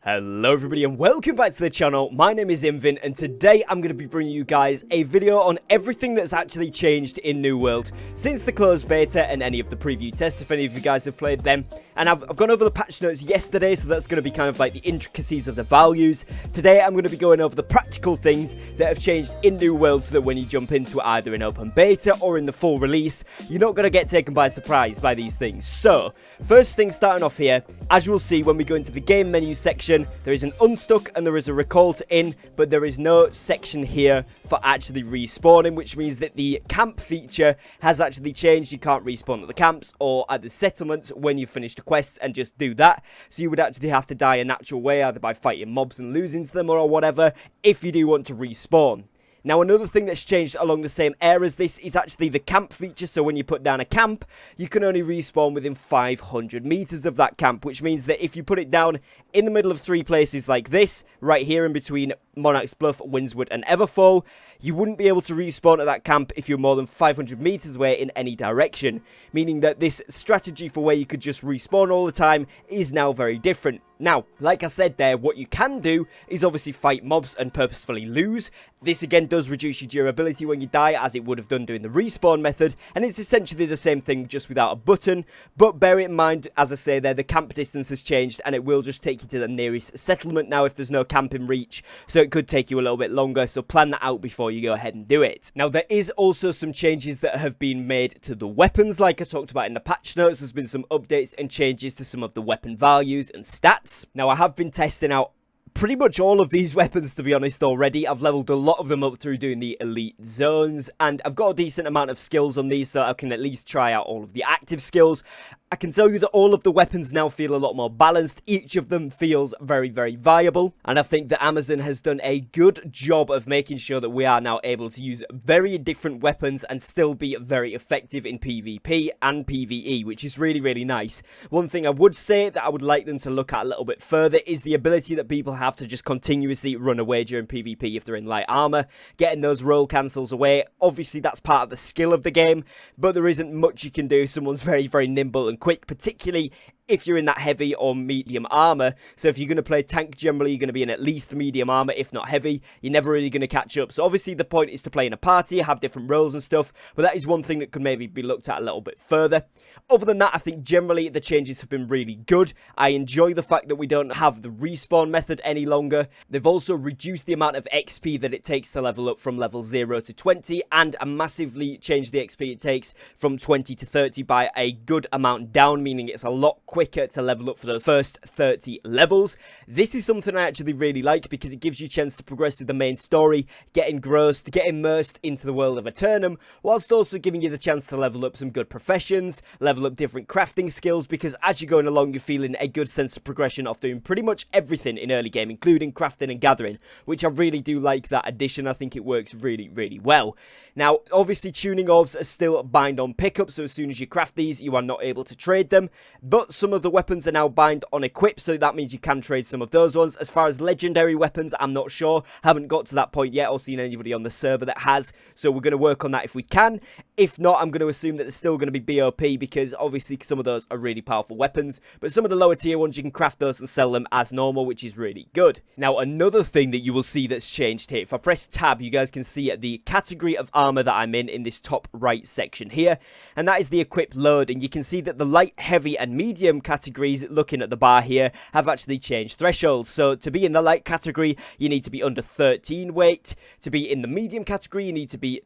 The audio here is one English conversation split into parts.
Hello everybody and welcome back to the channel. My name is Invin and today I'm going to be bringing you guys a video on everything that's actually changed in New World since the closed beta and any of the preview tests if any of you guys have played them. And I've gone over the patch notes yesterday, so that's going to be kind of like the intricacies of the values. Today I'm going to be going over the practical things that have changed in New World so that when you jump into it either in open beta or in the full release, you're not going to get taken by surprise by these things. So, first thing starting off here, as you will see when we go into the game menu section, there is an unstuck and there is a recall to in, but there is no section here for actually respawning, which means that the camp feature has actually changed. You can't respawn at the camps or at the settlements when you finish the quest and just do that. So you would actually have to die a natural way, either by fighting mobs and losing to them or whatever, if you do want to respawn. Now, another thing that's changed along the same area as this is actually the camp feature. So when you put down a camp, you can only respawn within 500 meters of that camp, which means that if you put it down in the middle of three places like this, right here in between Monarch's Bluff, Windswood and Everfall, you wouldn't be able to respawn at that camp if you're more than 500 meters away in any direction, meaning that this strategy for where you could just respawn all the time is now very different. Now, like I said there, what you can do is obviously fight mobs and purposefully lose. This again does reduce your durability when you die, as it would have done doing the respawn method, and it's essentially the same thing just without a button. But bear in mind, as I say there, the camp distance has changed and it will just take you to the nearest settlement now if there's no camp in reach, so it could take you a little bit longer, so plan that out before you go ahead and do it. Now, there is also some changes that have been made to the weapons, like I talked about in the patch notes. There's been some updates and changes to some of the weapon values and stats. Now, I have been testing out pretty much all of these weapons, to be honest, already. I've leveled a lot of them up through doing the elite zones, and I've got a decent amount of skills on these, so I can at least try out all of the active skills. I can tell you that all of the weapons now feel a lot more balanced. Each of them feels very, very viable. And I think that Amazon has done a good job of making sure that we are now able to use very different weapons and still be very effective in PvP and PvE, which is really, really nice. One thing I would say that I would like them to look at a little bit further is the ability that people have to just continuously run away during PvP if they're in light armor, getting those roll cancels away. Obviously, that's part of the skill of the game, but there isn't much you can do if someone's very, very nimble and quick, particularly if you're in that heavy or medium armor. So if you're going to play tank, generally you're going to be in at least medium armor, if not heavy. You're never really going to catch up. So obviously the point is to play in a party, have different roles and stuff, but that is one thing that could maybe be looked at a little bit further. Other than that, I think generally the changes have been really good. I enjoy the fact that we don't have the respawn method any longer. They've also reduced the amount of XP that it takes to level up from level 0 to 20, and massively changed the XP it takes from 20 to 30 by a good amount down, meaning it's a lot quicker to level up for those first 30 levels. This is something I actually really like because it gives you a chance to progress through the main story, get engrossed, get immersed into the world of Eternum, whilst also giving you the chance to level up some good professions, level up different crafting skills, because as you're going along you're feeling a good sense of progression of doing pretty much everything in early game, including crafting and gathering, which I really do like that addition. I think it works really, really well. Now, obviously tuning orbs are still bind on pickup, so as soon as you craft these you are not able to trade them, but some of the weapons are now bind on equip, so that means you can trade some of those ones. As far as legendary weapons, I'm not sure, haven't got to that point yet or seen anybody on the server that has, so we're going to work on that if we can. If not, I'm going to assume that they're still going to be BOP, because obviously some of those are really powerful weapons, but some of the lower tier ones you can craft those and sell them as normal, which is really good. Now, another thing that you will see that's changed here, if I press tab, you guys can see the category of armor that I'm in this top right section here, and that is the equip load, and you can see that the light, heavy and medium categories, looking at the bar here, have actually changed thresholds. So to be in the light category you need to be under 13 weight, to be in the medium category you need to be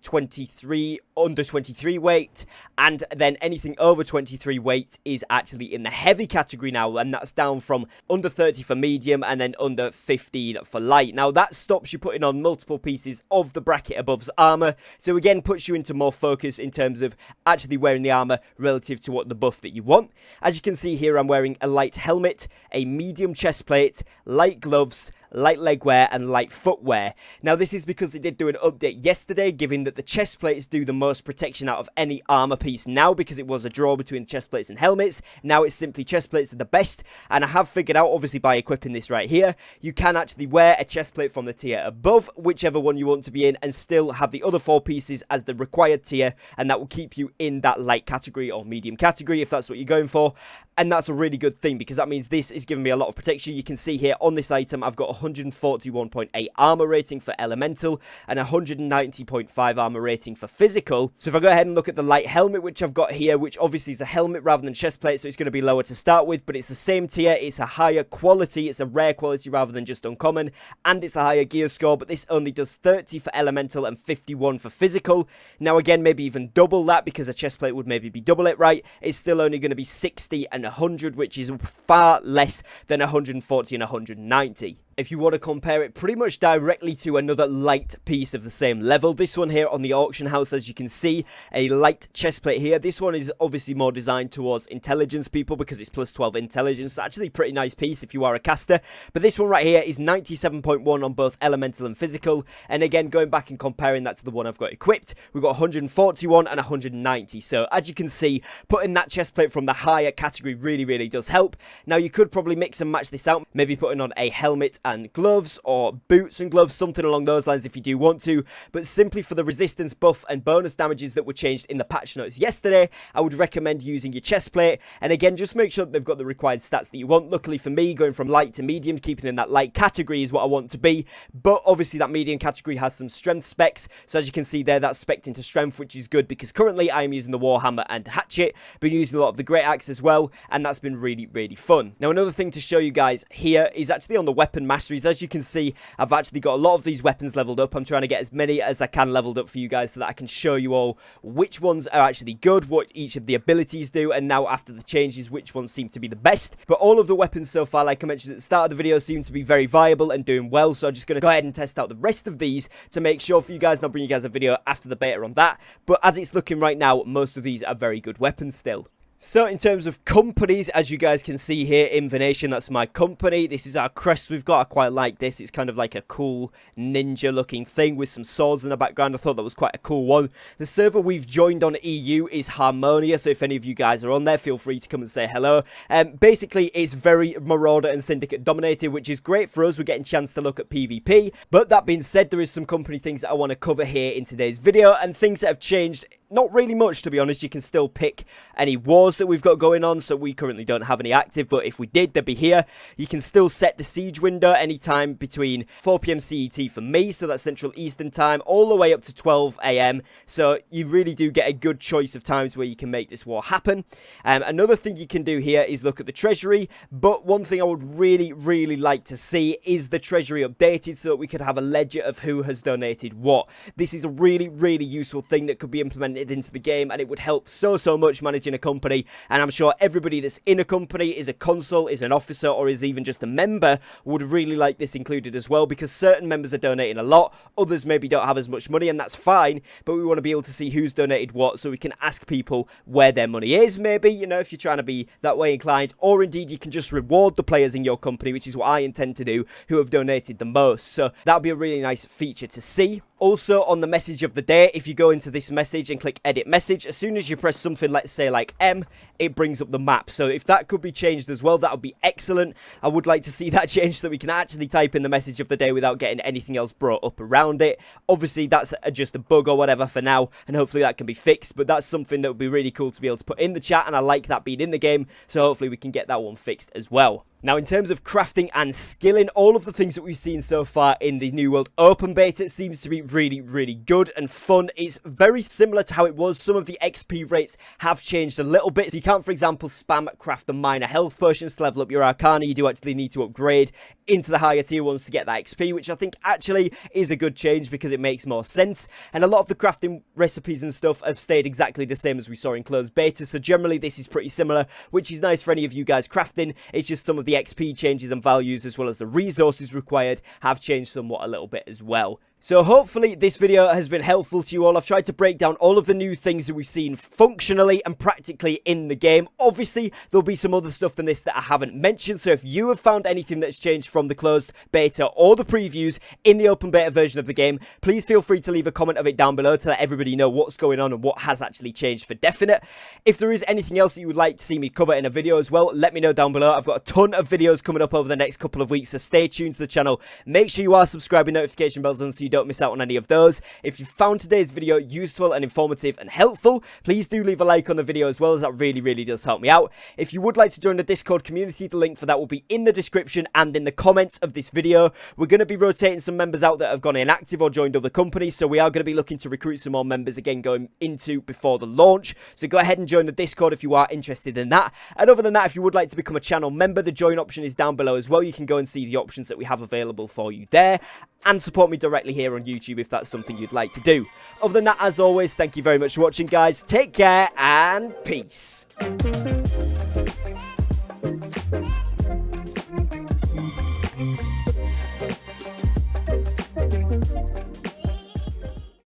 under 23 weight, and then anything over 23 weight is actually in the heavy category now, and that's down from under 30 for medium and then under 15 for light. Now that stops you putting on multiple pieces of the bracket above's armor, so again puts you into more focus in terms of actually wearing the armor relative to what the buff that you want. As you can see here, I'm wearing a light helmet, a medium chest plate, light gloves, light leg wear, and light footwear. Now, this is because they did do an update yesterday, given that the chest plates do the most protection out of any armor piece now, because it was a draw between chest plates and helmets. Now it's simply chest plates are the best, and I have figured out, obviously by equipping this right here, you can actually wear a chest plate from the tier above, whichever one you want to be in, and still have the other 4 pieces as the required tier, and that will keep you in that light category or medium category if that's what you're going for. And that's a really good thing, because that means this is giving me a lot of protection. You can see here on this item, I've got 141.8 armor rating for elemental and 190.5 armor rating for physical. So if I go ahead and look at the light helmet, which I've got here, which obviously is a helmet rather than chest plate, so it's going to be lower to start with, but it's the same tier. It's a higher quality. It's a rare quality rather than just uncommon, and it's a higher gear score, but this only does 30 for elemental and 51 for physical. Now again, maybe even double that, because a chest plate would maybe be double it, right? It's still only going to be 60 and 100, which is far less than 140 and 190. If you want to compare it pretty much directly to another light piece of the same level, this one here on the auction house, as you can see, a light chest plate here. This one is obviously more designed towards intelligence people, because it's plus 12 intelligence. So actually a pretty nice piece if you are a caster. But this one right here is 97.1 on both elemental and physical. And again, going back and comparing that to the one I've got equipped, we've got 141 and 190. So as you can see, putting that chest plate from the higher category really does help. Now you could probably mix and match this out, maybe putting on a helmet and gloves, or boots and gloves, something along those lines if you do want to. But simply for the resistance buff and bonus damages that were changed in the patch notes yesterday, I would recommend using your chest plate. And again, just make sure that they've got the required stats that you want. Luckily for me, going from light to medium, keeping in that light category is what I want to be. But obviously that medium category has some strength specs, so as you can see there, that's specced into strength, which is good, because currently I am using the warhammer and hatchet, been using a lot of the great axe as well, and that's been really fun. Now another thing to show you guys here is actually on the weapon masteries. As you can see, I've actually got a lot of these weapons leveled up. I'm trying to get as many as I can leveled up for you guys, so that I can show you all which ones are actually good, what each of the abilities do, and now after the changes, which ones seem to be the best. But all of the weapons so far, like I mentioned at the start of the video, seem to be very viable and doing well, so I'm just going to go ahead and test out the rest of these to make sure for you guys, and I'll bring you guys a video after the beta on that. But as it's looking right now, most of these are very good weapons still. So in terms of companies, as you guys can see here, Invin, that's my company. This is our crest we've got. I quite like this. It's kind of like a cool ninja looking thing with some swords in the background. I thought that was quite a cool one. The server we've joined on EU is Harmonia, so if any of you guys are on there, feel free to come and say hello. Basically, it's very Marauder and Syndicate dominated, which is great for us. We're getting a chance to look at PvP. But that being said, there is some company things that I want to cover here in today's video, and things that have changed. Not really much, to be honest. You can still pick any wars that we've got going on, so we currently don't have any active, but if we did, they'd be here. You can still set the siege window anytime between 4 PM CET for me, so that's Central Eastern Time, all the way up to 12 AM, so you really do get a good choice of times where you can make this war happen. Another thing you can do here is look at the treasury, but one thing I would really like to see is the treasury updated, so that we could have a ledger of who has donated what. This is a really useful thing that could be implemented into the game, and it would help so much managing a company. And I'm sure everybody that's in a company, is a consul, is an officer, or is even just a member, would really like this included as well, because certain members are donating a lot, others maybe don't have as much money, and that's fine, but we want to be able to see who's donated what, so we can ask people where their money is, maybe, you know, if you're trying to be that way inclined, or indeed you can just reward the players in your company, which is what I intend to do, who have donated the most. So that'll be a really nice feature to see. Also, on the message of the day, if you go into this message and click edit message, as soon as you press something, let's say like M, it brings up the map. So if that could be changed as well, that would be excellent. I would like to see that changed so that we can actually type in the message of the day without getting anything else brought up around it. Obviously, that's just a bug or whatever for now, and hopefully that can be fixed, but that's something that would be really cool to be able to put in the chat, and I like that being in the game, so hopefully we can get that one fixed as well. Now, in terms of crafting and skilling, all of the things that we've seen so far in the New World Open Beta seems to be really good and fun. It's very similar to how it was. Some of the XP rates have changed a little bit. So you can't, for example, spam craft the minor health potions to level up your Arcana. You do actually need to upgrade into the higher tier ones to get that XP, which I think actually is a good change because it makes more sense. And a lot of the crafting recipes and stuff have stayed exactly the same as we saw in closed beta. So generally, this is pretty similar, which is nice for any of you guys crafting. It's just some of the XP changes and values, as well as the resources required, have changed somewhat a little bit as well. So hopefully this video has been helpful to you all. I've tried to break down all of the new things that we've seen functionally and practically in the game. Obviously, there'll be some other stuff than this that I haven't mentioned. So if you have found anything that's changed from the closed beta or the previews in the open beta version of the game, please feel free to leave a comment of it down below to let everybody know what's going on and what has actually changed for definite. If there is anything else that you would like to see me cover in a video as well, let me know down below. I've got a ton of videos coming up over the next couple of weeks, so stay tuned to the channel. Make sure you are subscribing, notification bells on so you don't miss out on any of those. If you found today's video useful and informative and helpful, please do leave a like on the video as well, as that really does help me out. If you would like to join the Discord community, the link for that will be in the description and in the comments of this video. We're going to be rotating some members out that have gone inactive or joined other companies, so we are going to be looking to recruit some more members again going into before the launch. So go ahead and join the Discord if you are interested in that. And other than that, if you would like to become a channel member, the join option is down below as well. You can go and see the options that we have available for you there, and support me directly here on YouTube if that's something you'd like to do. Other than that, as always, thank you very much for watching, guys. Take care and peace.